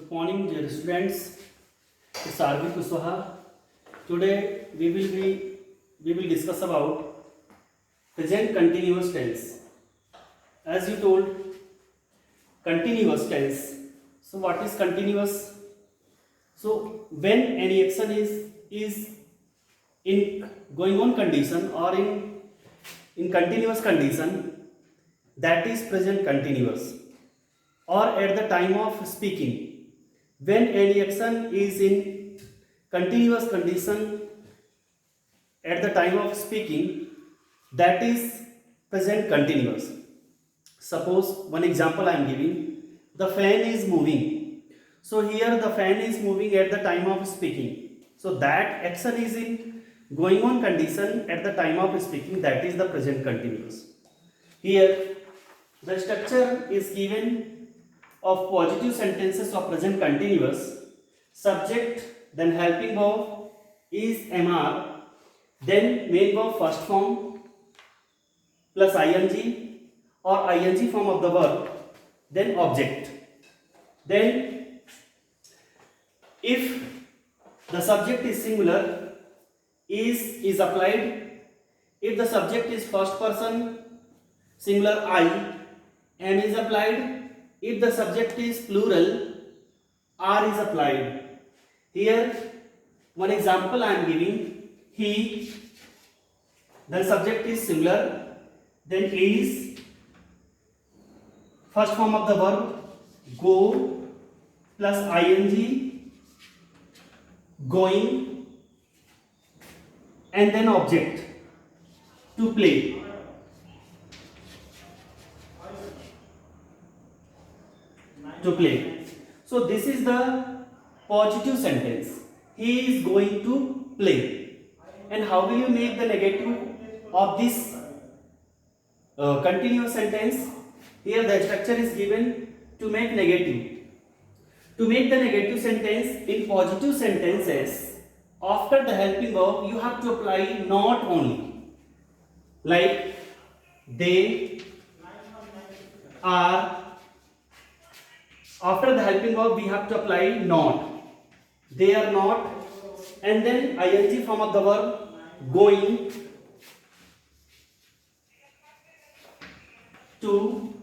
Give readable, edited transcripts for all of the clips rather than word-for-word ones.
Good morning, dear students. It's Arvind Kuswaha. Today we will discuss about present continuous tense. As you told, continuous tense. So what is continuous? So when any action is in going on condition or in continuous condition, that is present continuous. Or at the time of speaking, when any action is in continuous condition at the time of speaking, that is present continuous. Suppose one example I am giving, the fan is moving. So here the fan is moving at the time of speaking. So that action is in going on condition at the time of speaking, that is the present continuous. Here the structure is given of positive sentences of present continuous. Subject, then helping verb is MR, then main verb first form plus ing or ing form of the verb, then object. Then if the subject is singular, is applied. If the subject is first person singular, I, am is applied. If the subject is plural, are is applied. Here one example I am giving, he, then subject is singular, then is, first form of the verb go plus ing, going, and then object, to play. To play. So this is the positive sentence. He is going to play. And how will you make the negative of this continuous sentence? Here the structure is given to make negative. To make the negative sentence in positive sentences, after the helping verb you have to apply not only. Like they are. After the helping verb we have to apply not. They are not, and then ing form of the verb going to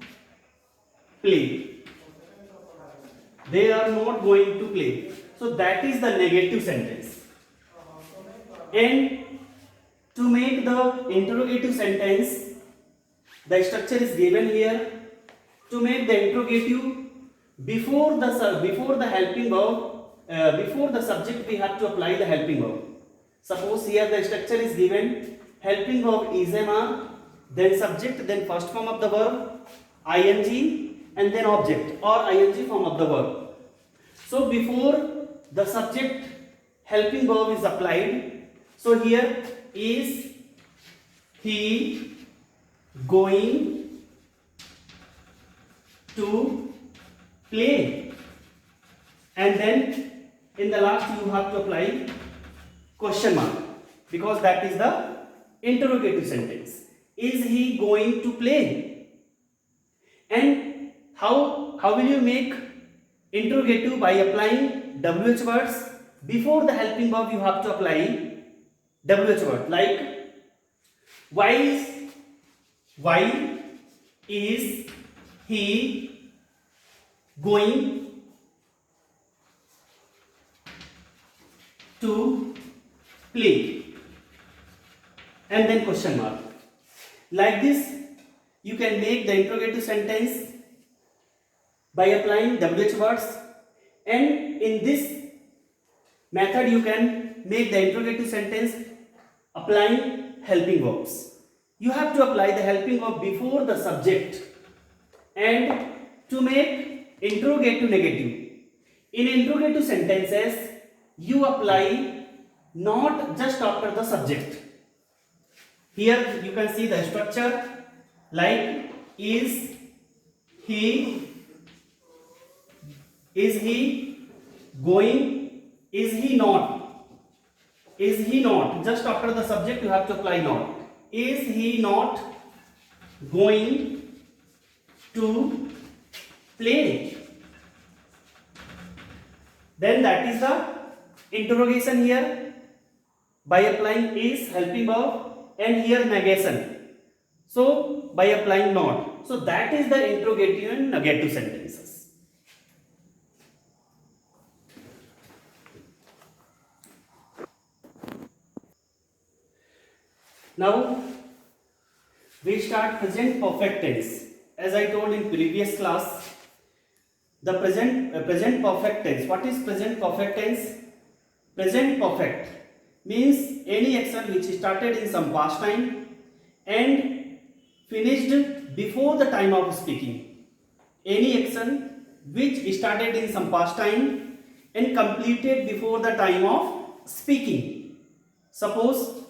play. They are not going to play. So that is the negative sentence. And to make the interrogative sentence, the structure is given here. To make the interrogative, before the helping verb, before the subject we have to apply the helping verb. Suppose here the structure is given, helping verb is MR, then subject, then first form of the verb ing, and then object or ing form of the verb. So before the subject helping verb is applied, so here is he going to play, and then in the last you have to apply question mark, because that is the interrogative sentence. Is he going to play? And how will you make interrogative? By applying WH words. Before the helping verb you have to apply WH word, like why is he going to play, and then question mark. Like this you can make the interrogative sentence by applying WH words, and in this method you can make the interrogative sentence applying helping verbs. You have to apply the helping verb before the subject, and to make interrogative negative. In interrogative sentences, you apply not just after the subject. Here you can see the structure, like is he going, is he not, just after the subject you have to apply not. Is he not going to play? Then that is the interrogation here by applying is helping verb, and here negation. So by applying not. So that is the interrogative and negative sentences. Now we start present perfect tense. As I told in previous class, the present perfect tense. What is present perfect tense? Present perfect means any action which started in some past time and finished before the time of speaking. Any action which started in some past time and completed before the time of speaking. Suppose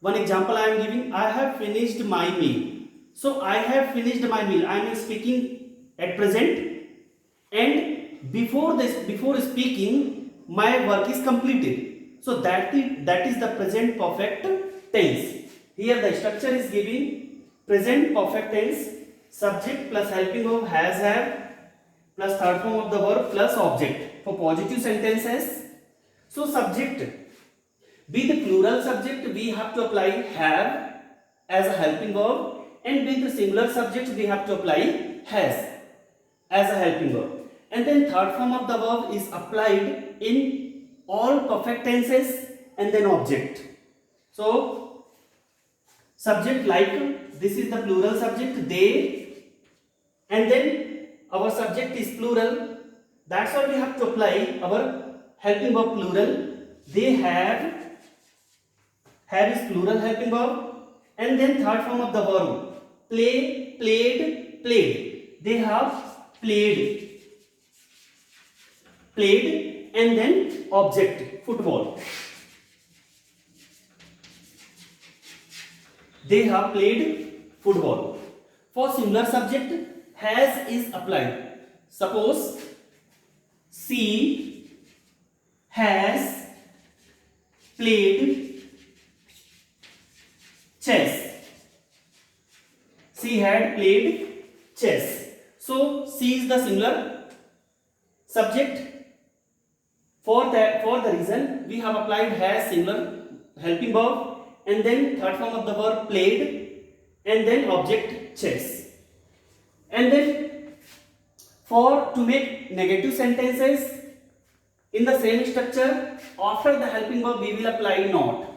one example I am giving, I have finished my meal. So I have finished my meal. I am speaking at present, and before speaking my work is completed. So that is the present perfect tense. Here the structure is giving present perfect tense, subject plus helping verb has, have, plus third form of the verb plus object for positive sentences. So subject, with the plural subject we have to apply have as a helping verb, and with the singular subject we have to apply has as a helping verb. And then third form of the verb is applied in all perfect tenses, and then object. So subject, like this is the plural subject they, and then our subject is plural. That's why we have to apply our helping verb plural. They have is plural helping verb, and then third form of the verb play, played, played. They have played, and then object football. They have played football. For singular subject, has is applied. Suppose she has played chess. She had played chess. So she is the singular subject. For the reason we have applied has singular helping verb, and then third form of the verb played, and then object chess. And then to make negative sentences in the same structure, after the helping verb we will apply not.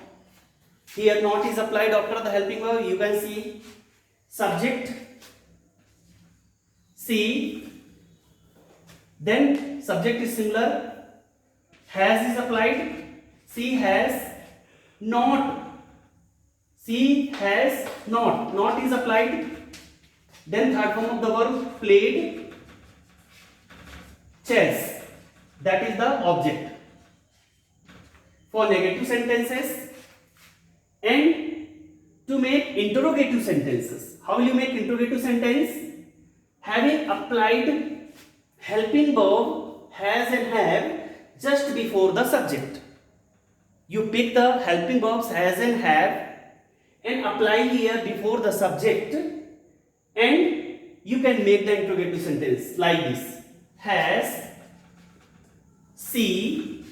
Here not is applied after the helping verb. You can see subject she, then subject is singular, has is applied, she has not, not is applied, then third form of the verb played chess, that is the object. For negative sentences, and to make interrogative sentences, how will you make interrogative sentence? Having applied helping verb has and have just before the subject. You pick the helping verbs has and have and apply here before the subject, and you can make the interrogative sentence like this: has, she,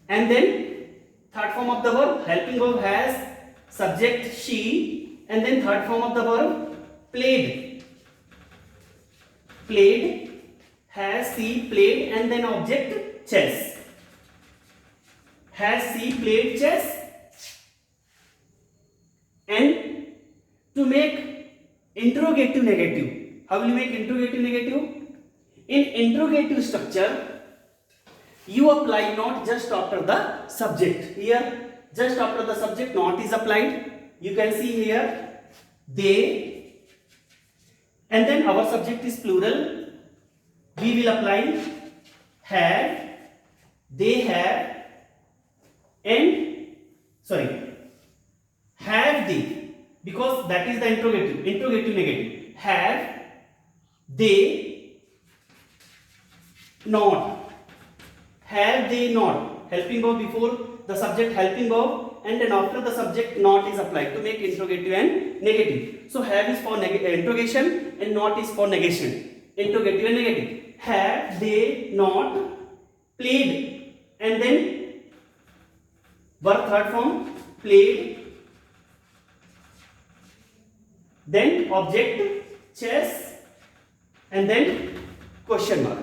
and then third form of the verb helping verb has, subject she, and then third form of the verb played, has, she, played, and then object chess. Has she played chess? And to make interrogative negative, how will you make interrogative negative? In interrogative structure, you apply not just after the subject. Here, just after the subject, not is applied. You can see here, they, and then our subject is plural. We will apply have, they have, and have they, because that is the interrogative negative. Have they not, have they not, helping verb before the subject helping verb, and then after the subject not is applied to make interrogative and negative. So have is for interrogation and not is for negation. Interrogative and negative. Have they not played, and then verb third form played, then object chess, and then question mark.